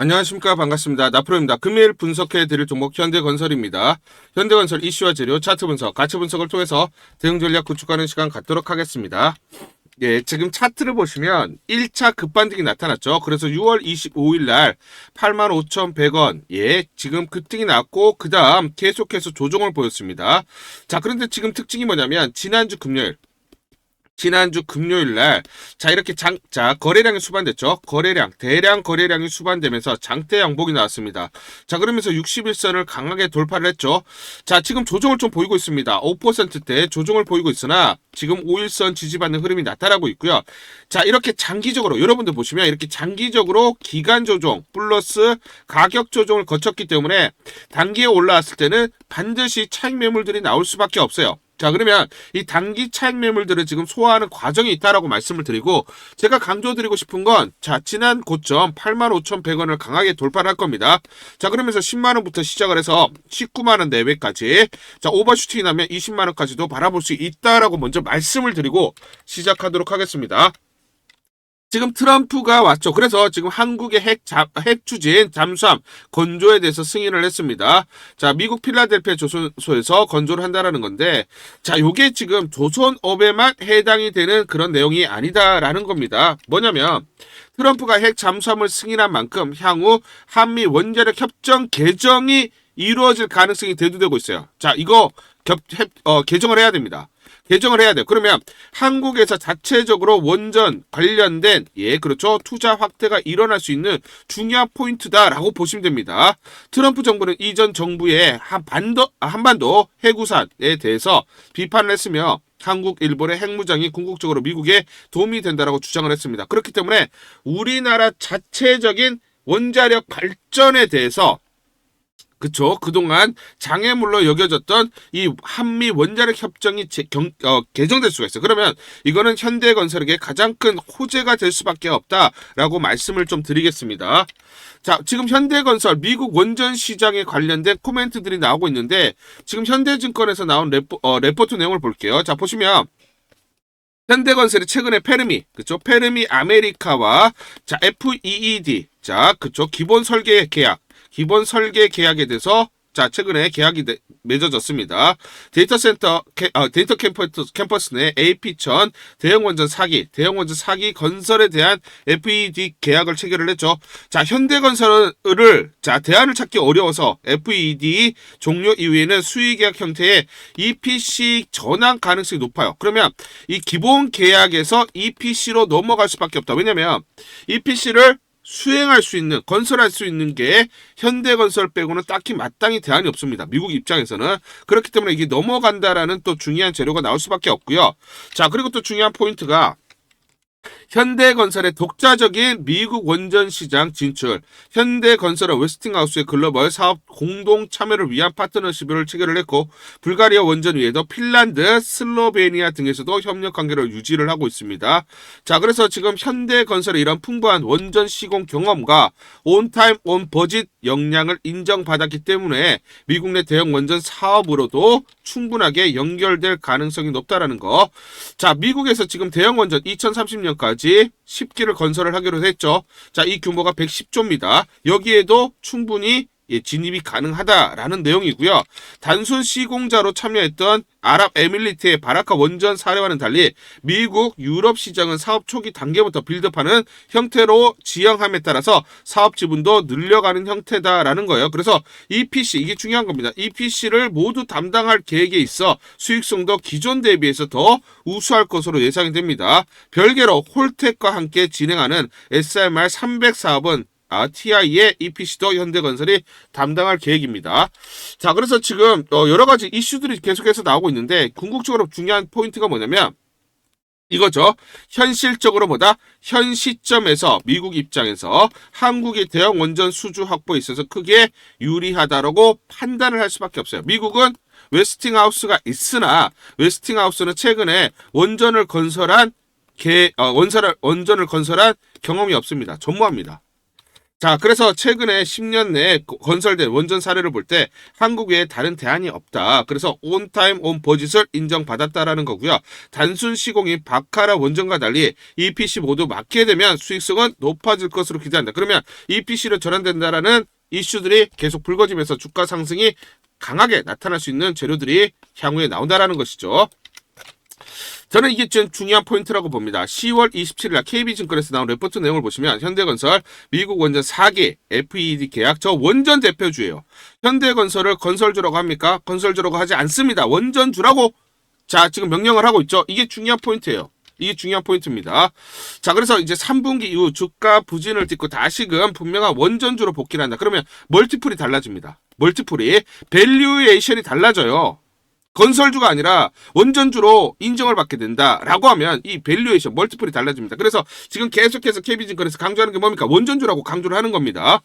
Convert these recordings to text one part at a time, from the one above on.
안녕하십니까. 반갑습니다. 나프로입니다. 금일 분석해드릴 종목 현대건설입니다. 현대건설 이슈와 재료, 차트 분석, 가치 분석을 통해서 대응 전략 구축하는 시간 갖도록 하겠습니다. 예, 지금 차트를 보시면 1차 급반등이 나타났죠. 그래서 6월 25일 날 85,100원, 예, 지금 급등이 났고 그 다음 계속해서 조정을 보였습니다. 자, 그런데 지금 특징이 뭐냐면 지난주 금요일 날, 자, 이렇게 거래량이 수반됐죠. 대량 거래량이 수반되면서 장대 양봉이 나왔습니다. 자, 그러면서 61선을 강하게 돌파를 했죠. 자, 지금 조정을 좀 보이고 있습니다. 5%대 조정을 보이고 있으나, 지금 5일선 지지받는 흐름이 나타나고 있고요. 자, 이렇게 장기적으로, 여러분들 보시면 이렇게 장기적으로 기간 조정, 플러스 가격 조정을 거쳤기 때문에, 단기에 올라왔을 때는 반드시 차익 매물들이 나올 수밖에 없어요. 자, 그러면 이 단기 차익 매물들을 지금 소화하는 과정이 있다라고 말씀을 드리고, 제가 강조드리고 싶은 건, 자, 지난 고점 85,100원을 강하게 돌파를 할 겁니다. 자, 그러면서 10만원부터 시작을 해서 19만원 내외까지, 자, 오버슈팅이 나면 20만원까지도 바라볼 수 있다라고 먼저 말씀을 드리고 시작하도록 하겠습니다. 지금 트럼프가 왔죠. 그래서 지금 한국의 핵 추진 잠수함 건조에 대해서 승인을 했습니다. 자, 미국 필라델피아 조선소에서 건조를 한다라는 건데, 자, 요게 지금 조선업에만 해당이 되는 그런 내용이 아니다라는 겁니다. 뭐냐면, 트럼프가 핵 잠수함을 승인한 만큼 향후 한미 원자력 협정 개정이 이루어질 가능성이 대두되고 있어요. 자, 이거 개정을 해야 됩니다. 개정을 해야 돼요. 그러면 한국에서 자체적으로 원전 관련된, 예, 그렇죠, 투자 확대가 일어날 수 있는 중요한 포인트다라고 보시면 됩니다. 트럼프 정부는 이전 정부의 한반도 해구산에 대해서 비판을 했으며, 한국, 일본의 핵무장이 궁극적으로 미국에 도움이 된다라고 주장을 했습니다. 그렇기 때문에 우리나라 자체적인 원자력 발전에 대해서, 그쵸, 그동안 장애물로 여겨졌던 이 한미 원자력 협정이 개정될 수가 있어요. 그러면 이거는 현대건설에게 가장 큰 호재가 될 수밖에 없다라고 말씀을 좀 드리겠습니다. 자, 지금 현대건설 미국 원전 시장에 관련된 코멘트들이 나오고 있는데, 지금 현대증권에서 나온 레포트 내용을 볼게요. 자, 보시면 현대건설이 최근에 그쵸, 페르미 아메리카와, 자, FEED, 자, 그쵸, 기본 설계 계약에 대해서, 자, 최근에 계약이 맺어졌습니다. 데이터 캠퍼스 내 AP1000 대형원전 사기 건설에 대한 FED 계약을 체결을 했죠. 자, 현대건설을, 자, 대안을 찾기 어려워서 FED 종료 이후에는 수의계약 형태의 EPC 전환 가능성이 높아요. 그러면 이 기본 계약에서 EPC로 넘어갈 수밖에 없다. 왜냐면 EPC를 수행할 수 있는, 건설할 수 있는 게 현대건설 빼고는 딱히 마땅히 대안이 없습니다. 미국 입장에서는. 그렇기 때문에 이게 넘어간다라는 또 중요한 재료가 나올 수밖에 없고요. 자, 그리고 또 중요한 포인트가 현대건설의 독자적인 미국 원전 시장 진출, 현대건설은 웨스팅하우스의 글로벌 사업 공동 참여를 위한 파트너십을 체결을 했고, 불가리아 원전 외에도 핀란드, 슬로베니아 등에서도 협력 관계를 유지를 하고 있습니다. 자, 그래서 지금 현대건설의 이런 풍부한 원전 시공 경험과 온타임 온버짓 역량을 인정받았기 때문에 미국 내 대형 원전 사업으로도 충분하게 연결될 가능성이 높다라는 거. 자, 미국에서 지금 대형 원전 2030년까지 10기를 건설을 하기로 했죠. 자, 이 규모가 110조입니다. 여기에도 충분히, 예, 진입이 가능하다라는 내용이고요. 단순 시공자로 참여했던 아랍에밀리트의 바라카 원전 사례와는 달리 미국, 유럽 시장은 사업 초기 단계부터 빌드업하는 형태로 지향함에 따라서 사업 지분도 늘려가는 형태다라는 거예요. 그래서 EPC, 이게 중요한 겁니다. EPC를 모두 담당할 계획에 있어 수익성도 기존 대비해서 더 우수할 것으로 예상이 됩니다. 별개로 홀텍과 함께 진행하는 SMR 300 사업은 TI의 EPC도 현대건설이 담당할 계획입니다. 자, 그래서 지금 여러 가지 이슈들이 계속해서 나오고 있는데, 궁극적으로 중요한 포인트가 뭐냐면 이거죠. 현실적으로보다 현 시점에서 미국 입장에서 한국의 대형 원전 수주 확보에 있어서 크게 유리하다라고 판단을 할 수밖에 없어요. 미국은 웨스팅하우스가 있으나 웨스팅하우스는 최근에 원전을 건설한 경험이 없습니다. 전무합니다. 자, 그래서 최근에 10년 내에 건설된 원전 사례를 볼 때 한국 외에 다른 대안이 없다. 그래서 온타임 온버짓을 인정받았다라는 거고요. 단순 시공인 바카라 원전과 달리 EPC 모두 맡게 되면 수익성은 높아질 것으로 기대한다. 그러면 EPC로 전환된다라는 이슈들이 계속 불거지면서 주가 상승이 강하게 나타날 수 있는 재료들이 향후에 나온다라는 것이죠. 저는 이게 좀 중요한 포인트라고 봅니다. 10월 27일 날 KB증권에서 나온 레포트 내용을 보시면 현대건설 미국 원전 4기 FED 계약, 저 원전 대표주예요. 현대건설을 건설주라고 합니까? 건설주라고 하지 않습니다. 원전주라고 자 지금 명령을 하고 있죠. 이게 중요한 포인트예요. 이게 중요한 포인트입니다. 자, 그래서 이제 3분기 이후 주가 부진을 딛고 다시금 분명한 원전주로 복귀를 한다. 그러면 멀티플이 달라집니다. 멀티플이 밸류에이션이 달라져요. 건설주가 아니라 원전주로 인정을 받게 된다라고 하면 이 밸류에이션 멀티플이 달라집니다. 그래서 지금 계속해서 KB증권에서 강조하는 게 뭡니까? 원전주라고 강조를 하는 겁니다.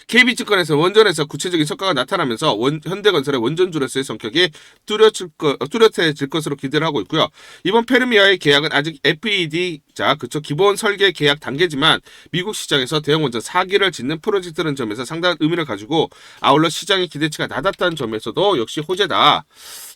KB증권에서 원전에서 구체적인 성과가 나타나면서 현대건설의 원전주로서의 성격이 뚜렷해질 것으로 기대를 하고 있고요. 이번 페르미아의 계약은 아직 FED 기본 설계 계약 단계지만 미국 시장에서 대형 원전 4기를 짓는 프로젝트라는 점에서 상당한 의미를 가지고 아울러 시장의 기대치가 낮았다는 점에서도 역시 호재다.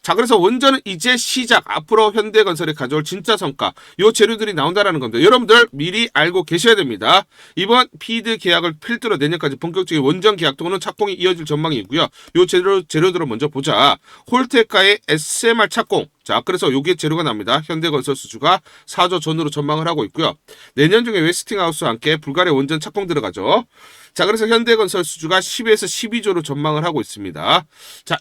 자, 그래서 원전은 이제 시작, 앞으로 현대건설이 가져올 진짜 성과, 요 재료들이 나온다라는 겁니다. 여러분들 미리 알고 계셔야 됩니다. 이번 피드 계약을 필두로 내년까지 본격적인 원전 계약 또는 착공이 이어질 전망이고요. 요 재료들을 먼저 보자. 홀테카의 SMR 착공. 자, 그래서 요게 재료가 납니다. 현대건설 수주가 4조 전후로 전망을 하고 있고요. 내년 중에 웨스팅하우스와 함께 불가리아 원전 착공 들어가죠. 자, 그래서 현대건설 수주가 10에서 12조로 전망을 하고 있습니다. 자,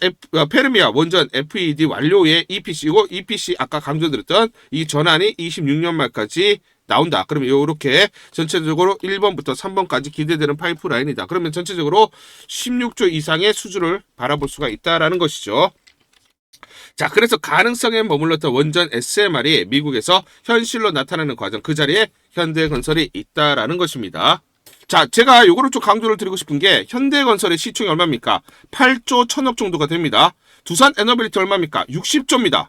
페르미아 원전 FED 완료의 EPC, 이거 EPC 아까 강조드렸던 이 전환이 26년 말까지 나온다. 그러면 이렇게 전체적으로 1번부터 3번까지 기대되는 파이프라인이다. 그러면 전체적으로 16조 이상의 수주를 바라볼 수가 있다라는 것이죠. 자, 그래서 가능성에 머물렀던 원전 SMR이 미국에서 현실로 나타나는 과정, 그 자리에 현대건설이 있다라는 것입니다. 자, 제가 요거를 좀 강조를 드리고 싶은 게 현대건설의 시총이 얼마입니까? 8조 1000억 정도가 됩니다. 두산 에너빌리티 얼마입니까? 60조입니다.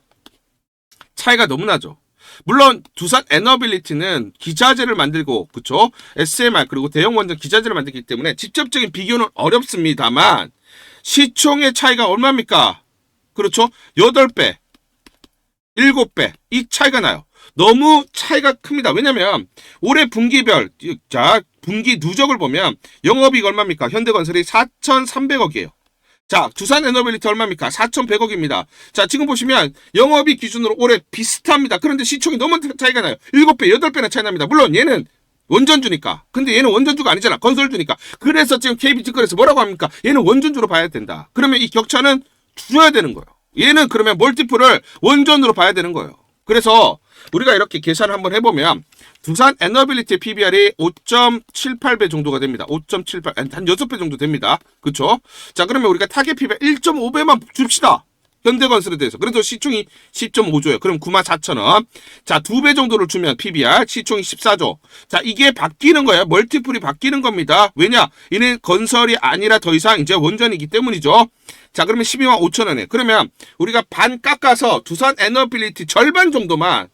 차이가 너무 나죠. 물론 두산 에너빌리티는 기자재를 만들고 그쵸? SMR 그리고 대형 원전 기자재를 만들기 때문에 직접적인 비교는 어렵습니다만 시총의 차이가 얼마입니까? 그렇죠? 8배, 7배 이 차이가 나요. 너무 차이가 큽니다. 왜냐면 올해 분기별 분기 누적을 보면 영업이익 얼마입니까? 현대건설이 4,300억이에요. 자, 두산 에너빌리티 얼마입니까? 4,100억입니다. 자, 지금 보시면 영업이익 기준으로 올해 비슷합니다. 그런데 시총이 너무 차이가 나요. 7배, 8배나 차이 납니다. 물론 얘는 원전주니까. 근데 얘는 원전주가 아니잖아. 건설주니까. 그래서 지금 KB증권에서 뭐라고 합니까? 얘는 원전주로 봐야 된다. 그러면 이 격차는 줄여야 되는 거예요. 얘는 그러면 멀티플을 원전으로 봐야 되는 거예요. 그래서 우리가 이렇게 계산을 한번 해보면 두산 에너빌리티 PBR이 5.78배 정도가 됩니다. 5.78, 한 6배 정도 됩니다. 그쵸? 자, 그러면 우리가 타겟 PBR 1.5배만 줍시다. 현대건설에 대해서. 그래도 시총이 10.5조예요. 그럼 94,000원. 자, 2배 정도를 주면 PBR 시총이 14조. 자, 이게 바뀌는 거예요. 멀티플이 바뀌는 겁니다. 왜냐? 이는 건설이 아니라 더 이상 이제 원전이기 때문이죠. 자, 그러면 12만 5천원에. 그러면 우리가 반 깎아서 두산 에너빌리티 절반 정도만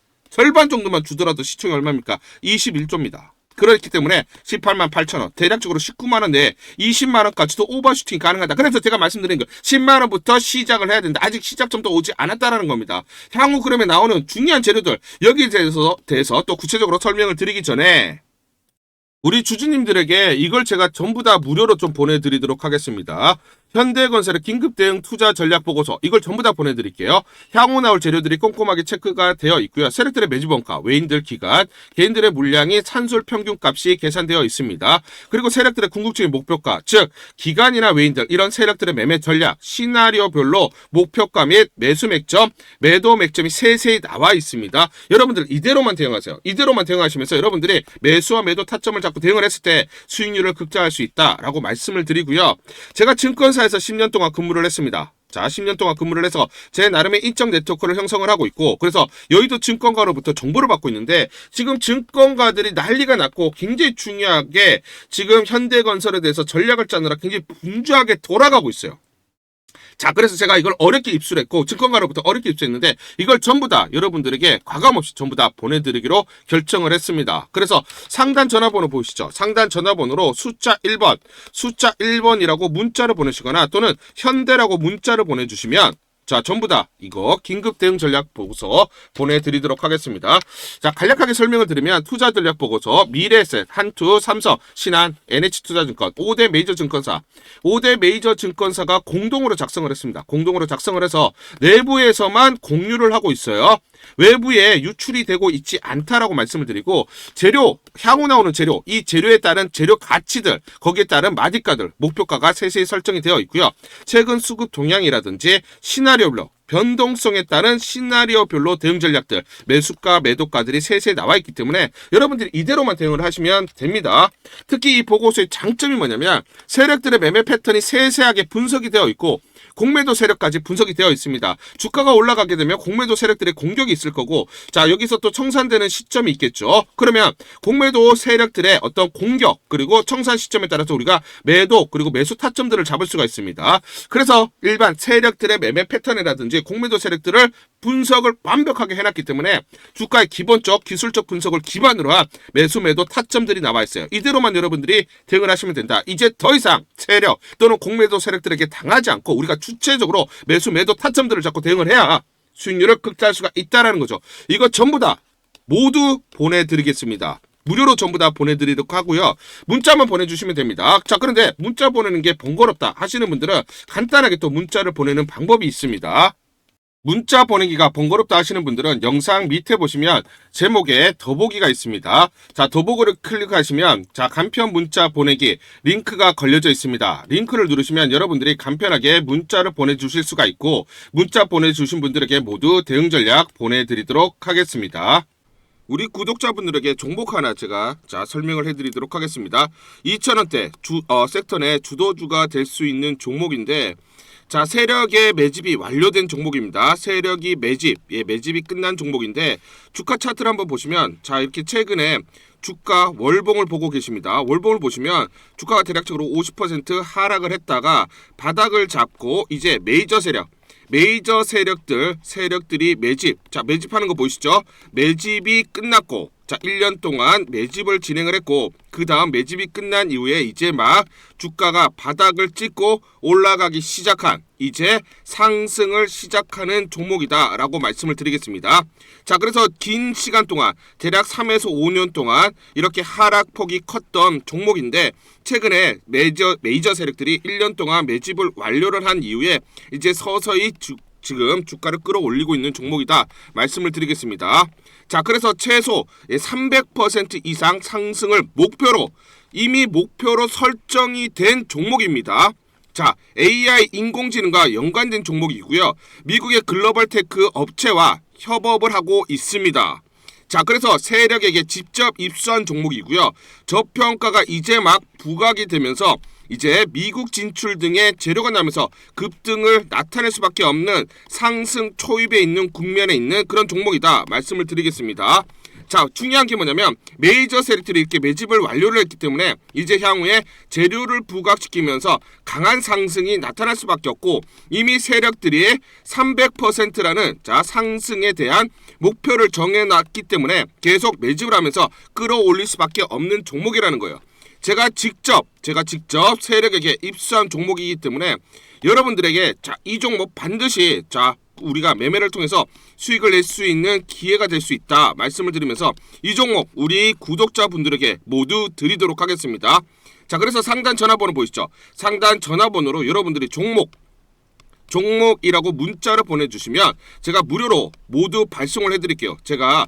주더라도 시총이 얼마입니까? 21조입니다. 그렇기 때문에 18만 8천원, 대략적으로 19만원 내에 20만원까지도 오버슈팅 가능하다. 그래서 제가 말씀드린 거 10만원부터 시작을 해야 된다. 아직 시작점도 오지 않았다라는 겁니다. 향후 그러면 나오는 중요한 재료들, 여기에 대해서 또 구체적으로 설명을 드리기 전에 우리 주주님들에게 이걸 제가 전부 다 무료로 좀 보내드리도록 하겠습니다. 현대건설의 긴급대응 투자 전략 보고서, 이걸 전부 다 보내드릴게요. 향후 나올 재료들이 꼼꼼하게 체크가 되어 있고요. 세력들의 매집원가, 외인들 기간, 개인들의 물량이 산술 평균값이 계산되어 있습니다. 그리고 세력들의 궁극적인 목표가, 즉 기간이나 외인들 이런 세력들의 매매 전략, 시나리오별로 목표가 및 매수 맥점, 매도 맥점이 세세히 나와 있습니다. 여러분들 이대로만 대응하세요. 이대로만 대응하시면서 여러분들이 매수와 매도 타점을 잡고 대응을 했을 때 수익률을 극대화할 수 있다라고 말씀을 드리고요. 제가 증권사에서 10년 동안 근무를 했습니다. 자, 10년 동안 근무를 해서 제 나름의 인적 네트워크를 형성을 하고 있고, 그래서 여의도 증권가로부터 정보를 받고 있는데, 지금 증권가들이 난리가 났고 굉장히 중요하게 지금 현대건설에 대해서 전략을 짜느라 굉장히 분주하게 돌아가고 있어요. 자, 그래서 제가 이걸 어렵게 입수했고 증권가로부터 어렵게 입수했는데 이걸 전부 다 여러분들에게 과감없이 전부 다 보내드리기로 결정을 했습니다. 그래서 상단 전화번호 보이시죠? 상단 전화번호로 숫자 1번이라고 문자를 보내시거나 또는 현대라고 문자를 보내주시면 자, 전부 다 이거 긴급 대응 전략 보고서 보내드리도록 하겠습니다. 자, 간략하게 설명을 드리면 투자 전략 보고서 미래에셋, 한투, 삼성, 신한, NH투자증권 5대 메이저 증권사 5대 메이저 증권사가 공동으로 작성을 했습니다. 공동으로 작성을 해서 내부에서만 공유를 하고 있어요. 외부에 유출이 되고 있지 않다라고 말씀을 드리고 재료, 향후 나오는 재료, 이 재료에 따른 재료 가치들, 거기에 따른 마디가들, 목표가가 세세히 설정이 되어 있고요. 최근 수급 동향이라든지 시나리오별로 변동성에 따른 시나리오별로 대응 전략들, 매수가, 매도가들이 세세히 나와 있기 때문에 여러분들이 이대로만 대응을 하시면 됩니다. 특히 이 보고서의 장점이 뭐냐면 세력들의 매매 패턴이 세세하게 분석이 되어 있고 공매도 세력까지 분석이 되어 있습니다. 주가가 올라가게 되면 공매도 세력들의 공격이 있을 거고 자, 여기서 또 청산되는 시점이 있겠죠. 그러면 공매도 세력들의 어떤 공격 그리고 청산 시점에 따라서 우리가 매도 그리고 매수 타점들을 잡을 수가 있습니다. 그래서 일반 세력들의 매매 패턴이라든지 공매도 세력들을 분석을 완벽하게 해놨기 때문에 주가의 기본적 기술적 분석을 기반으로 한 매수 매도 타점들이 나와 있어요. 이대로만 여러분들이 대응을 하시면 된다. 이제 더 이상 세력 또는 공매도 세력들에게 당하지 않고 우리가 주체적으로 매수 매도 타점들을 잡고 대응을 해야 수익률을 극대화할 수가 있다라는 거죠. 이거 전부 다 모두 보내드리겠습니다. 무료로 전부 다 보내드리도록 하고요. 문자만 보내주시면 됩니다. 자, 그런데 문자 보내는 게 번거롭다 하시는 분들은 간단하게 또 문자를 보내는 방법이 있습니다. 문자 보내기가 번거롭다 하시는 분들은 영상 밑에 보시면 제목에 더보기가 있습니다. 자, 더보기를 클릭하시면 자, 간편 문자 보내기 링크가 걸려져 있습니다. 링크를 누르시면 여러분들이 간편하게 문자를 보내주실 수가 있고 문자 보내주신 분들에게 모두 대응 전략 보내드리도록 하겠습니다. 우리 구독자분들에게 종목 하나 제가 설명을 해드리도록 하겠습니다. 2,000원대 섹터 내 주도주가 될 수 있는 종목인데 자, 세력의 매집이 완료된 종목입니다. 세력이 매집이 끝난 종목인데 주가 차트를 한번 보시면 자, 이렇게 최근에 주가 월봉을 보고 계십니다. 월봉을 보시면 주가가 대략적으로 50% 하락을 했다가 바닥을 잡고 이제 메이저 세력들이 매집하는 거 보이시죠? 매집이 끝났고 자, 1년 동안 매집을 진행을 했고 그 다음 매집이 끝난 이후에 이제 막 주가가 바닥을 찍고 올라가기 시작한 이제 상승을 시작하는 종목이다 라고 말씀을 드리겠습니다. 자, 그래서 긴 시간 동안 대략 3에서 5년 동안 이렇게 하락폭이 컸던 종목인데 최근에 메이저 세력들이 1년 동안 매집을 완료를 한 이후에 이제 서서히 지금 주가를 끌어올리고 있는 종목이다 말씀을 드리겠습니다. 자, 그래서 최소 300% 이상 상승을 목표로 이미 목표로 설정이 된 종목입니다. 자, AI 인공지능과 연관된 종목이고요. 미국의 글로벌 테크 업체와 협업을 하고 있습니다. 자, 그래서 세력에게 직접 입수한 종목이고요. 저평가가 이제 막 부각이 되면서 이제 미국 진출 등의 재료가 나면서 급등을 나타낼 수밖에 없는 상승 초입에 있는 국면에 있는 그런 종목이다 말씀을 드리겠습니다. 자, 중요한 게 뭐냐면 메이저 세력들이 이렇게 매집을 완료를 했기 때문에 이제 향후에 재료를 부각시키면서 강한 상승이 나타날 수밖에 없고 이미 세력들이 300%라는 자, 상승에 대한 목표를 정해놨기 때문에 계속 매집을 하면서 끌어올릴 수밖에 없는 종목이라는 거예요. 제가 직접 세력에게 입수한 종목이기 때문에 여러분들에게 자, 이 종목 반드시 자, 우리가 매매를 통해서 수익을 낼 수 있는 기회가 될 수 있다 말씀을 드리면서 이 종목 우리 구독자분들에게 모두 드리도록 하겠습니다. 자, 그래서 상단 전화번호 보이시죠? 상단 전화번호로 여러분들이 종목이라고 문자를 보내주시면 제가 무료로 모두 발송을 해드릴게요. 제가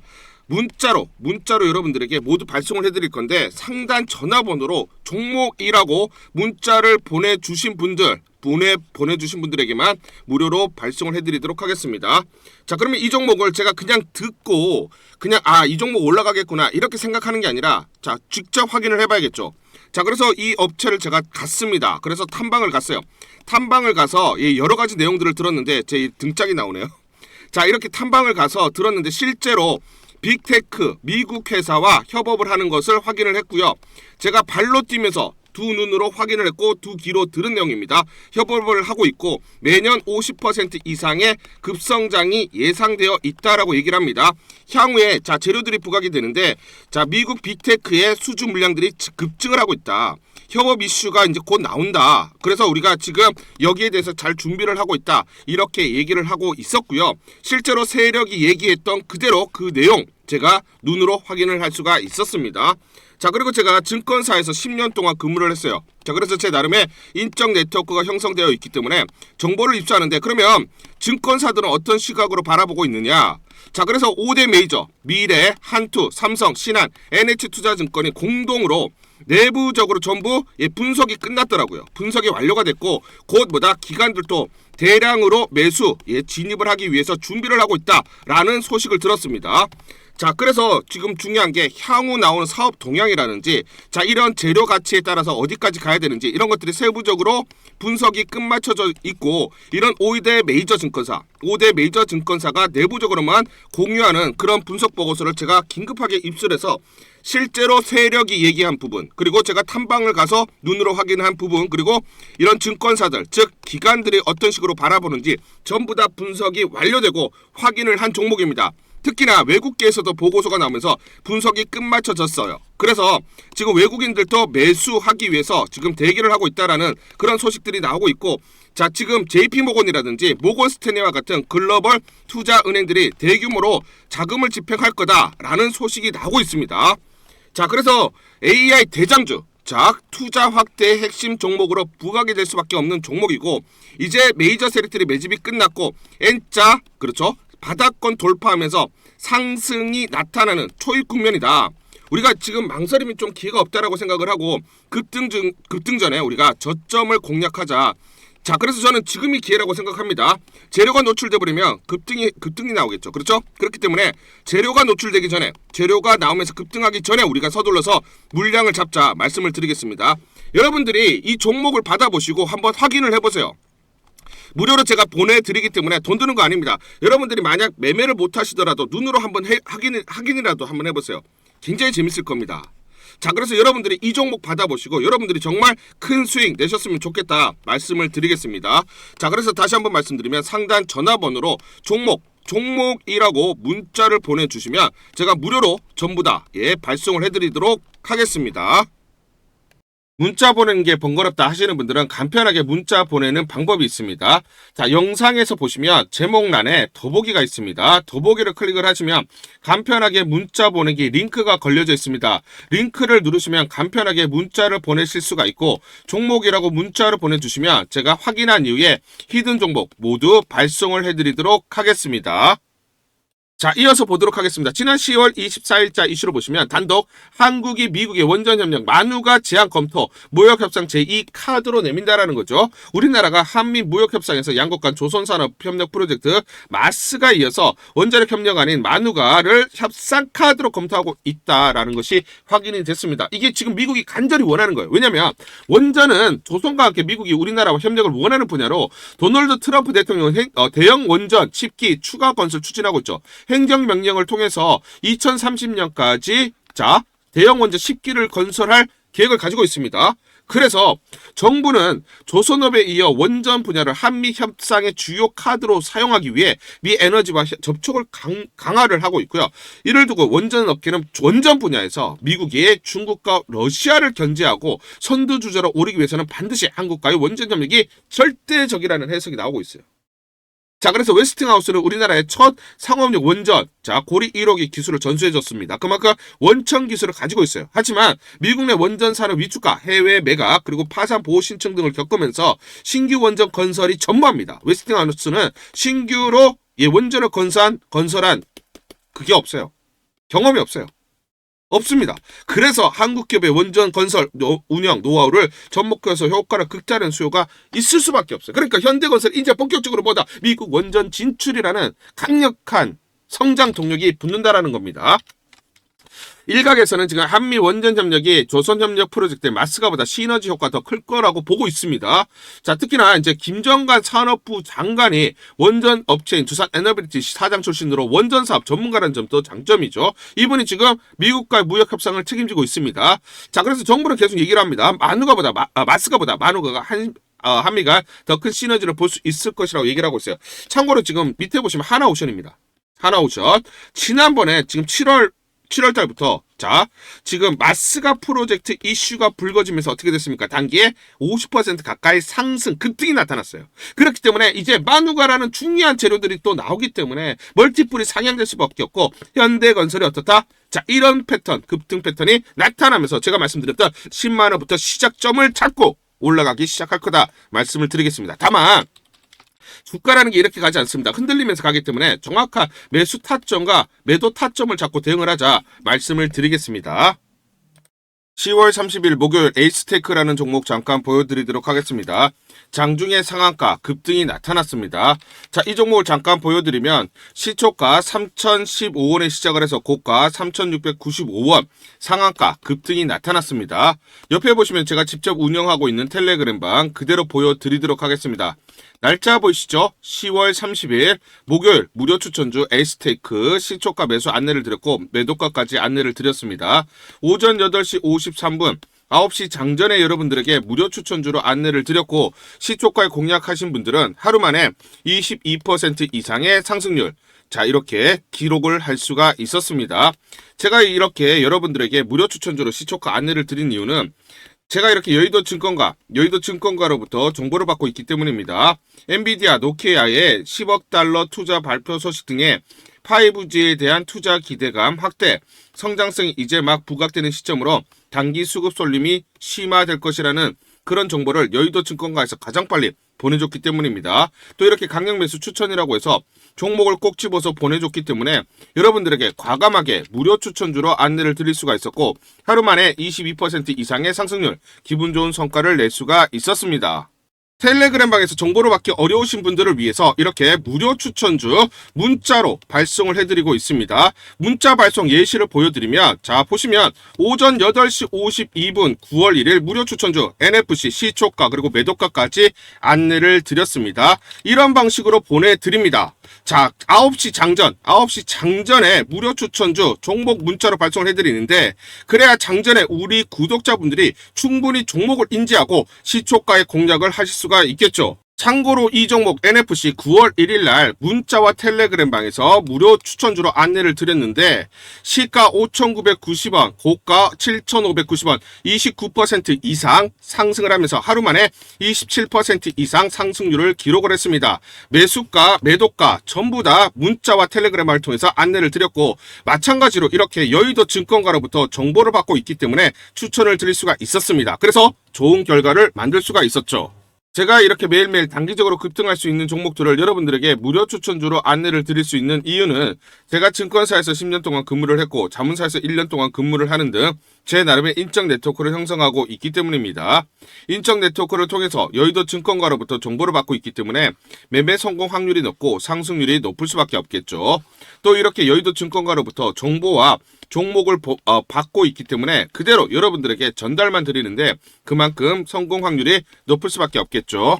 문자로 여러분들에게 모두 발송을 해드릴 건데 상단 전화번호로 종목이라고 문자를 보내주신 분들에게만 무료로 발송을 해드리도록 하겠습니다. 자, 그러면 이 종목을 제가 그냥 듣고 그냥 이 종목 올라가겠구나 이렇게 생각하는 게 아니라 자, 직접 확인을 해봐야겠죠. 자, 그래서 이 업체를 제가 갔습니다. 그래서 탐방을 갔어요. 탐방을 가서 여러 가지 내용들을 들었는데 제 등짝이 나오네요. 자, 이렇게 탐방을 가서 들었는데 실제로 빅테크 미국 회사와 협업을 하는 것을 확인을 했고요. 제가 발로 뛰면서 두 눈으로 확인을 했고 두 귀로 들은 내용입니다. 협업을 하고 있고 매년 50% 이상의 급성장이 예상되어 있다라고 얘기를 합니다. 향후에 자 재료들이 부각이 되는데 자 미국 빅테크의 수주 물량들이 급증을 하고 있다. 협업 이슈가 이제 곧 나온다. 그래서 우리가 지금 여기에 대해서 잘 준비를 하고 있다. 이렇게 얘기를 하고 있었고요. 실제로 세력이 얘기했던 그대로 그 내용 제가 눈으로 확인을 할 수가 있었습니다. 자 그리고 제가 증권사에서 10년 동안 근무를 했어요. 자 그래서 제 나름의 인적 네트워크가 형성되어 있기 때문에 정보를 입수하는데 그러면 증권사들은 어떤 시각으로 바라보고 있느냐. 자 그래서 5대 메이저 미래, 한투, 삼성, 신한, NH투자증권이 공동으로 내부적으로 전부 분석이 끝났더라고요. 분석이 완료가 됐고 곧 기관들도 대량으로 매수 진입을 하기 위해서 준비를 하고 있다라는 소식을 들었습니다. 자 그래서 지금 중요한 게 향후 나오는 사업 동향이라든지 자 이런 재료 가치에 따라서 어디까지 가야 되는지 이런 것들이 세부적으로 분석이 끝마쳐져 있고 이런 5대 메이저 증권사가 내부적으로만 공유하는 그런 분석 보고서를 제가 긴급하게 입수해서 실제로 세력이 얘기한 부분 그리고 제가 탐방을 가서 눈으로 확인한 부분 그리고 이런 증권사들 즉 기관들이 어떤 식으로 바라보는지 전부 다 분석이 완료되고 확인을 한 종목입니다. 특히나 외국계에서도 보고서가 나오면서 분석이 끝마쳐졌어요. 그래서 지금 외국인들도 매수하기 위해서 지금 대기를 하고 있다라는 그런 소식들이 나오고 있고 자 지금 JP모건이라든지 모건스탠리와 같은 글로벌 투자 은행들이 대규모로 자금을 집행할 거다라는 소식이 나오고 있습니다. 자 그래서 AI 대장주 자 투자 확대의 핵심 종목으로 부각이 될 수밖에 없는 종목이고 이제 메이저 세력들이 매집이 끝났고 N자 그렇죠 바닥권 돌파하면서 상승이 나타나는 초입 국면이다. 우리가 지금 망설임이 좀 기회가 없다라고 생각을 하고 급등 전에 우리가 저점을 공략하자. 자 그래서 저는 지금이 기회라고 생각합니다. 재료가 노출돼 버리면 급등이 나오겠죠. 그렇죠? 그렇기 때문에 재료가 노출되기 전에 재료가 나오면서 급등하기 전에 우리가 서둘러서 물량을 잡자 말씀을 드리겠습니다. 여러분들이 이 종목을 받아보시고 한번 확인을 해보세요. 무료로 제가 보내드리기 때문에 돈 드는 거 아닙니다. 여러분들이 만약 매매를 못 하시더라도 눈으로 한번 확인이라도 한번 해보세요. 굉장히 재밌을 겁니다. 자 그래서 여러분들이 이 종목 받아보시고 여러분들이 정말 큰 수익 내셨으면 좋겠다 말씀을 드리겠습니다. 자 그래서 다시 한번 말씀드리면 상단 전화번호로 종목이라고 문자를 보내주시면 제가 무료로 전부 다 발송을 해드리도록 하겠습니다. 문자 보내는 게 번거롭다 하시는 분들은 간편하게 문자 보내는 방법이 있습니다. 자, 영상에서 보시면 제목란에 더보기가 있습니다. 더보기를 클릭을 하시면 간편하게 문자 보내기 링크가 걸려져 있습니다. 링크를 누르시면 간편하게 문자를 보내실 수가 있고 종목이라고 문자를 보내주시면 제가 확인한 이후에 히든 종목 모두 발송을 해드리도록 하겠습니다. 자, 이어서 보도록 하겠습니다. 지난 10월 24일자 이슈로 보시면 단독 한국이 미국의 원전협력 만우가 제한 검토 무역협상 제2 카드로 내민다라는 거죠. 우리나라가 한미 무역협상에서 양국 간 조선산업협력 프로젝트 마스가 이어서 원자력 협력 아닌 만우가를 협상 카드로 검토하고 있다라는 것이 확인이 됐습니다. 이게 지금 미국이 간절히 원하는 거예요. 왜냐하면 원전은 조선과 함께 미국이 우리나라와 협력을 원하는 분야로 도널드 트럼프 대통령은 대형 원전 10기 추가 건설 추진하고 있죠. 행정명령을 통해서 2030년까지 대형 원전 10기를 건설할 계획을 가지고 있습니다. 그래서 정부는 조선업에 이어 원전 분야를 한미 협상의 주요 카드로 사용하기 위해 미 에너지와 접촉을 강화를 하고 있고요. 이를 두고 원전 업계는 원전 분야에서 미국이 중국과 러시아를 견제하고 선두주자로 오르기 위해서는 반드시 한국과의 원전 협력이 절대적이라는 해석이 나오고 있어요. 자 그래서 웨스팅하우스는 우리나라의 첫 상업용 원전 고리 1호기 기술을 전수해줬습니다. 그만큼 원천 기술을 가지고 있어요. 하지만 미국 내 원전 산업 위축과 해외 매각 그리고 파산 보호 신청 등을 겪으면서 신규 원전 건설이 전무합니다. 웨스팅하우스는 신규로 원전을 건설한 그게 없어요. 경험이 없어요. 없습니다. 그래서 한국 기업의 원전 건설 운영 노하우를 접목해서 효과를 극대화하는 수요가 있을 수밖에 없어요. 그러니까 현대건설 이제 본격적으로 보다 미국 원전 진출이라는 강력한 성장 동력이 붙는다라는 겁니다. 일각에서는 지금 한미 원전 협력이 조선 협력 프로젝트 마스가보다 시너지 효과 더 클 거라고 보고 있습니다. 자, 특히나 이제 김정관 산업부 장관이 원전 업체인 두산 에너빌리티 사장 출신으로 원전 사업 전문가라는 점도 장점이죠. 이분이 지금 미국과의 무역 협상을 책임지고 있습니다. 자, 그래서 정부는 계속 얘기를 합니다. 마스가보다 마누가가 한미가 더 큰 시너지를 볼 수 있을 것이라고 얘기를 하고 있어요. 참고로 지금 밑에 보시면 하나오션입니다. 하나오션. 지난번에 지금 7월 달부터 자 지금 마스가 프로젝트 이슈가 불거지면서 어떻게 됐습니까? 단기에 50% 가까이 상승 급등이 나타났어요. 그렇기 때문에 이제 마누가라는 중요한 재료들이 또 나오기 때문에 멀티플이 상향될 수밖에 없고 현대건설이 어떻다? 자 이런 패턴 급등 패턴이 나타나면서 제가 말씀드렸던 10만 원부터 시작점을 잡고 올라가기 시작할 거다 말씀을 드리겠습니다. 다만 주가라는 게 이렇게 가지 않습니다. 흔들리면서 가기 때문에 정확한 매수 타점과 매도 타점을 잡고 대응을 하자 말씀을 드리겠습니다. 10월 30일 목요일 에이스테크라는 종목 잠깐 보여드리도록 하겠습니다. 장중에 상한가 급등이 나타났습니다. 자, 이 종목을 잠깐 보여드리면 시초가 3,015원에 시작을 해서 고가 3,695원 상한가 급등이 나타났습니다. 옆에 보시면 제가 직접 운영하고 있는 텔레그램방 그대로 보여드리도록 하겠습니다. 날짜 보이시죠? 10월 30일 목요일 무료 추천주 에이스테이크 시초가 매수 안내를 드렸고 매도가까지 안내를 드렸습니다. 오전 8시 53분 9시 장전에 여러분들에게 무료 추천주로 안내를 드렸고 시초가에 공략하신 분들은 하루 만에 22% 이상의 상승률 자 이렇게 기록을 할 수가 있었습니다. 제가 이렇게 여러분들에게 무료 추천주로 시초가 안내를 드린 이유는 제가 이렇게 여의도 증권가로부터 정보를 받고 있기 때문입니다. 엔비디아, 노키아의 10억 달러 투자 발표 소식 등의 5G에 대한 투자 기대감 확대, 성장성이 이제 막 부각되는 시점으로 단기 수급 쏠림이 심화될 것이라는 그런 정보를 여의도 증권가에서 가장 빨리 보내줬기 때문입니다. 또 이렇게 강력 매수 추천이라고 해서 종목을 꼭 집어서 보내줬기 때문에 여러분들에게 과감하게 무료 추천주로 안내를 드릴 수가 있었고 하루 만에 22% 이상의 상승률, 기분 좋은 성과를 낼 수가 있었습니다. 텔레그램방에서 정보를 받기 어려우신 분들을 위해서 이렇게 무료 추천주 문자로 발송을 해드리고 있습니다. 문자 발송 예시를 보여드리면 자 보시면 오전 8시 52분 9월 1일 무료 추천주 NFC 시초가 그리고 매도가까지 안내를 드렸습니다. 이런 방식으로 보내드립니다. 자 9시 장전에 무료 추천주 종목 문자로 발송을 해드리는데 그래야 장전에 우리 구독자분들이 충분히 종목을 인지하고 시초가의 공략을 하실 수가 있겠죠. 참고로 이 종목 NFC 9월 1일 날 문자와 텔레그램방에서 무료 추천주로 안내를 드렸는데 시가 5,990원, 고가 7,590원, 29% 이상 상승을 하면서 하루 만에 27% 이상 상승률을 기록을 했습니다. 매수가, 매도가 전부 다 문자와 텔레그램을 통해서 안내를 드렸고 마찬가지로 이렇게 여의도 증권가로부터 정보를 받고 있기 때문에 추천을 드릴 수가 있었습니다. 그래서 좋은 결과를 만들 수가 있었죠. 제가 이렇게 매일매일 단기적으로 급등할 수 있는 종목들을 여러분들에게 무료 추천주로 안내를 드릴 수 있는 이유는 제가 증권사에서 10년 동안 근무를 했고 자문사에서 1년 동안 근무를 하는 등 제 나름의 인적 네트워크를 형성하고 있기 때문입니다. 인적 네트워크를 통해서 여의도 증권가로부터 정보를 받고 있기 때문에 매매 성공 확률이 높고 상승률이 높을 수밖에 없겠죠. 또 이렇게 여의도 증권가로부터 정보와 종목을 받고 있기 때문에 그대로 여러분들에게 전달만 드리는데 그만큼 성공 확률이 높을 수밖에 없겠죠.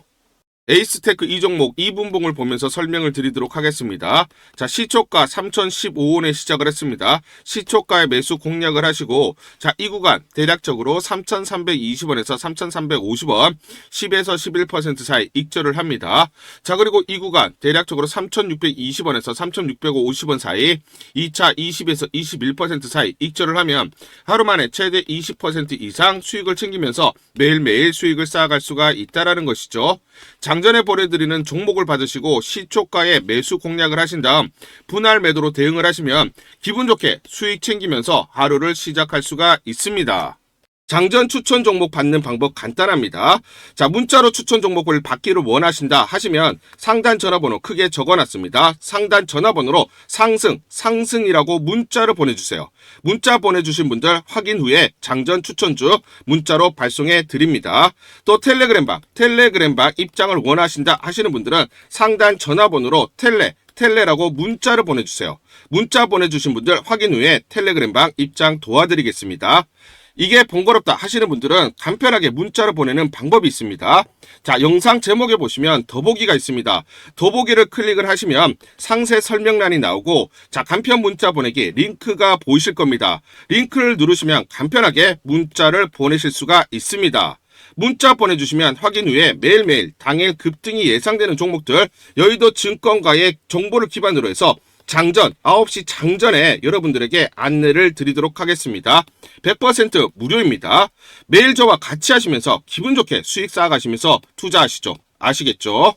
에이스테크 이 종목 2분봉을 보면서 설명을 드리도록 하겠습니다. 자, 시초가 3,015원에 시작을 했습니다. 시초가에 매수 공략을 하시고 자, 이 구간 대략적으로 3,320원에서 3,350원 10에서 11% 사이 익절을 합니다. 자, 그리고 이 구간 대략적으로 3,620원에서 3,650원 사이 2차 20에서 21% 사이 익절을 하면 하루 만에 최대 20% 이상 수익을 챙기면서 매일매일 수익을 쌓아갈 수가 있다라는 것이죠. 장전에 보내드리는 종목을 받으시고 시초가에 매수 공략을 하신 다음 분할 매도로 대응을 하시면 기분 좋게 수익 챙기면서 하루를 시작할 수가 있습니다. 장전 추천 종목 받는 방법 간단합니다. 자, 문자로 추천 종목을 받기를 원하신다 하시면 상단 전화번호 크게 적어놨습니다. 상단 전화번호로 상승이라고 문자를 보내주세요. 문자 보내주신 분들 확인 후에 장전 추천주 문자로 발송해 드립니다. 또 텔레그램방 입장을 원하신다 하시는 분들은 상단 전화번호로 스텔레라고 문자를 보내주세요. 문자 보내주신 분들 확인 후에 텔레그램방 입장 도와드리겠습니다. 이게 번거롭다 하시는 분들은 간편하게 문자로 보내는 방법이 있습니다. 자, 영상 제목에 보시면 더보기가 있습니다. 더보기를 클릭을 하시면 상세 설명란이 나오고, 자, 간편 문자 보내기 링크가 보이실 겁니다. 링크를 누르시면 간편하게 문자를 보내실 수가 있습니다. 문자 보내주시면 확인 후에 매일매일 당일 급등이 예상되는 종목들, 여의도 증권가의 정보를 기반으로 해서 장전 9시 장전에 여러분들에게 안내를 드리도록 하겠습니다. 100% 무료입니다. 매일 저와 같이 하시면서 기분 좋게 수익 쌓아가시면서 투자하시죠. 아시겠죠?